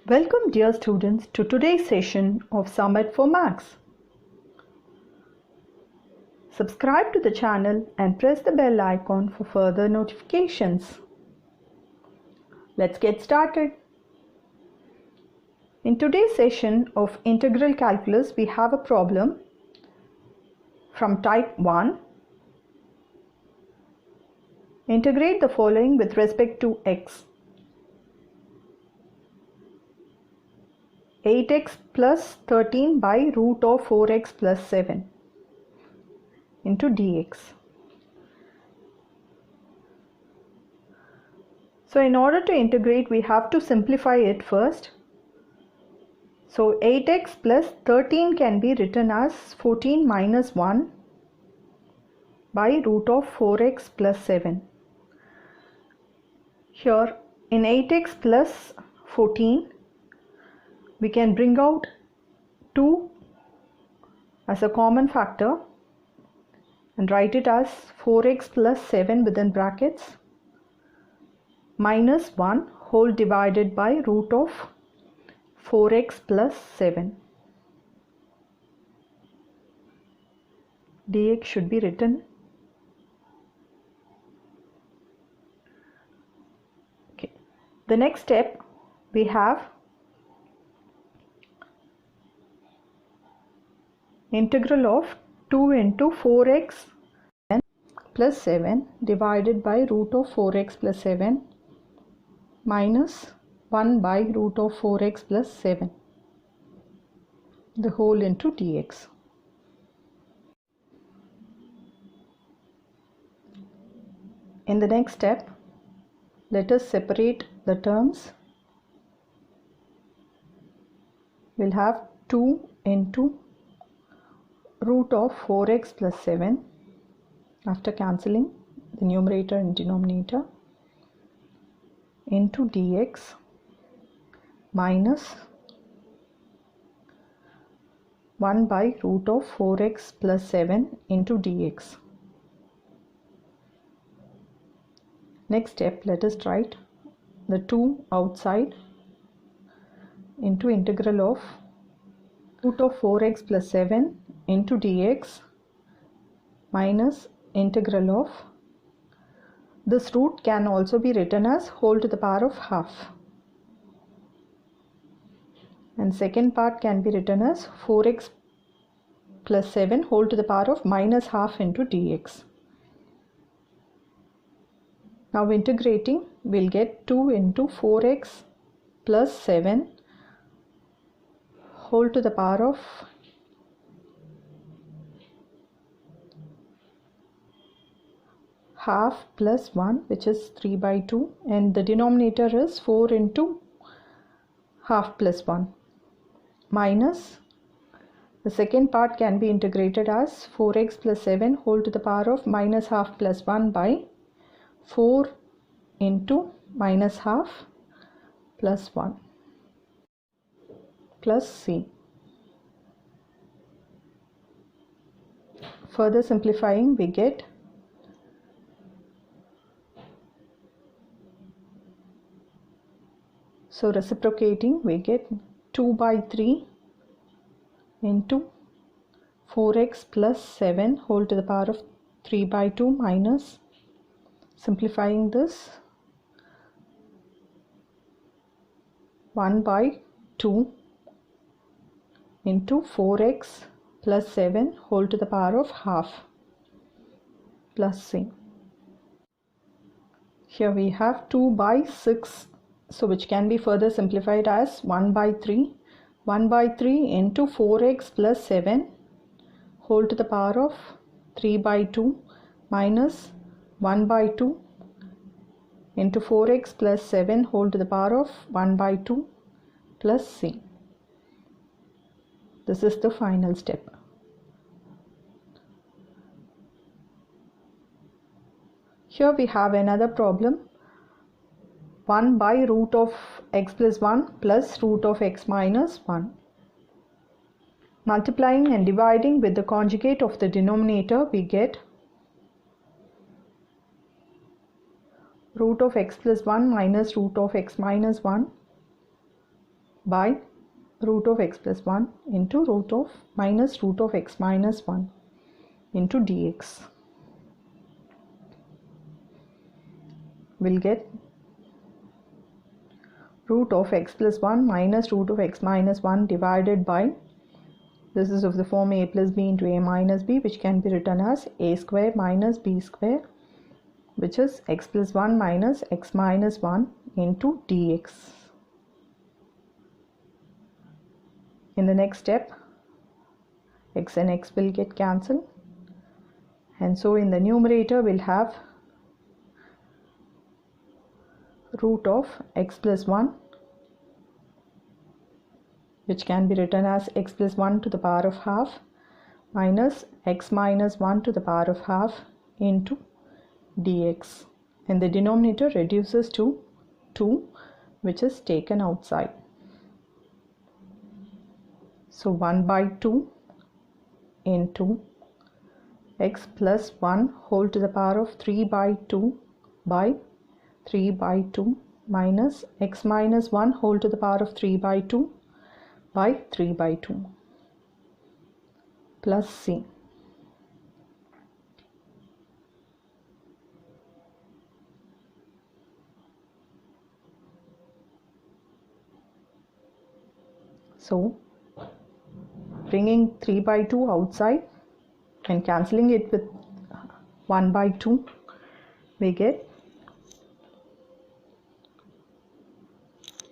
Welcome dear students to today's session of Summit for Maths. Subscribe to the channel and press the bell icon for further notifications. Let's get started. In today's session of integral calculus, we have a problem from type 1. Integrate the following with respect to x. 8x plus 13 by root of 4x plus 7 into dx. So in order to integrate, we have to simplify it first. So 8x plus 13 can be written as 14 minus 1 by root of 4x plus 7. Here in 8x plus 14, we can bring out 2 as a common factor and write it as 4x plus 7 within brackets minus 1 whole divided by root of 4x plus 7. dx should be written. Okay. The next step we have integral of 2 into 4x plus 7 divided by root of 4x plus 7 minus 1 by root of 4x plus 7, the whole into dx. In the next step, let us separate the terms. We'll have 2 into root of 4x plus 7 after cancelling the numerator and denominator into dx minus 1 by root of 4x plus 7 into dx. Next step, let us write the 2 outside into integral of root of 4x plus 7 into dx minus integral of, this root can also be written as whole to the power of half, and second part can be written as 4x plus 7 whole to the power of minus half into dx. Now integrating, we'll get 2 into 4x plus 7 whole to the power of half plus 1, which is 3 by 2, and the denominator is 4 into half plus 1, minus the second part can be integrated as 4x plus 7 whole to the power of minus half plus 1 by 4 into minus half plus 1 plus c. Further simplifying, we get reciprocating, we get 2 by 3 into 4x plus 7 whole to the power of 3 by 2 minus, simplifying this, 1 by 2 into 4x plus 7 whole to the power of half plus c. Here we have 2 by 6, so which can be further simplified as 1 by 3. 1 by 3 into 4x plus 7 whole to the power of 3 by 2 minus 1 by 2 into 4x plus 7 whole to the power of 1 by 2 plus c. This is the final step. Here we have another problem. 1 by root of x plus 1 plus root of x minus 1. Multiplying and dividing with the conjugate of the denominator, we get root of x plus 1 minus root of x minus 1 by root of x plus 1 into root of minus root of x minus 1 into dx. We'll get root of x plus 1 minus root of x minus 1 divided by, this is of the form a plus b into a minus b, which can be written as a square minus b square, which is x plus 1 minus x minus 1 into dx. In the next step, x and x will get cancelled, and so in the numerator we'll have root of x plus 1, which can be written as x plus 1 to the power of half minus x minus 1 to the power of half into dx, and the denominator reduces to 2, which is taken outside. So 1 by 2 into x plus 1 whole to the power of 3 by 2 by 3 by 2 minus x minus 1 whole to the power of 3 by 2 by 3 by 2 plus c. So bringing 3 by 2 outside and cancelling it with 1 by 2, we get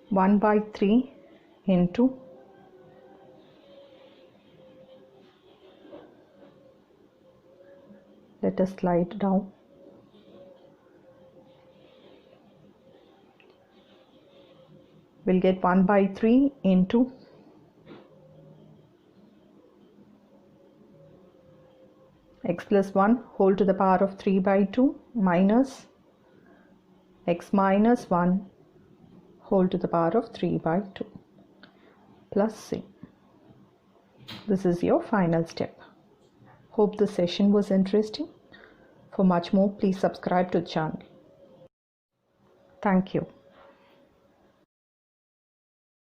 1 by 3 into let us slide down. We'll get 1 by 3 into x plus 1 whole to the power of 3 by 2 minus x minus 1 whole to the power of 3 by 2 plus c. This is your final step. Hope the session was interesting. For much more, please subscribe to the channel. Thank you.